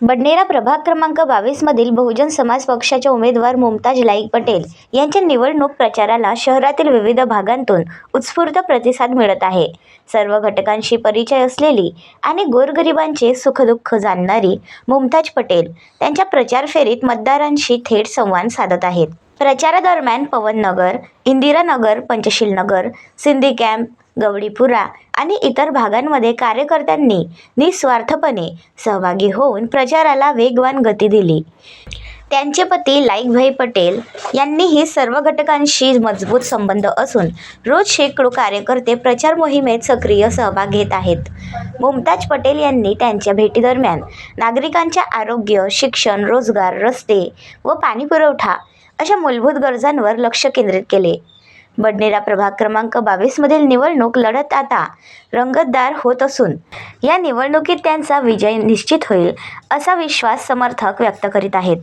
बडनेरा प्रभाग क्रमांक 22 मधील बहुजन समाज पक्षाच्या उमेदवार मुमताज लाईक पटेल यांच्या निवडणूक प्रचाराला शहरातील विविध भागांतून उत्स्फूर्त प्रतिसाद मिळत आहे। सर्व घटकांशी परिचय असलेली आणि गोरगरिबांचे सुखदुःख जाणणारी मुमताज पटेल त्यांच्या प्रचार फेरीत मतदारांशी थेट संवाद साधत आहेत। प्रचारादरम्यान पवननगर, इंदिरानगर, पंचशील नगर, सिंधी कॅम्प, गवडीपुरा आणि इतर भागांमध्ये कार्यकर्त्यांनी निस्वार्थपणे सहभागी होऊन प्रचाराला वेगवान गती दिली। त्यांचे पती लाईकभाई पटेल यांनीही सर्व घटकांशी मजबूत संबंध असून रोज शेकडो कार्यकर्ते प्रचार मोहिमेत सक्रिय सहभाग घेत आहेत। मुमताज पटेल यांनी त्यांच्या भेटीदरम्यान नागरिकांच्या आरोग्य, शिक्षण, रोजगार, रस्ते व पाणी पुरवठा अशा मूलभूत गरजांवर लक्ष केंद्रित केले। बडनेरा प्रभाग क्रमांक 22 मधील निवडणूक लढत आता रंगतदार होत असून या निवडणुकीत त्यांचा विजय निश्चित होईल असा विश्वास समर्थक व्यक्त करीत आहेत।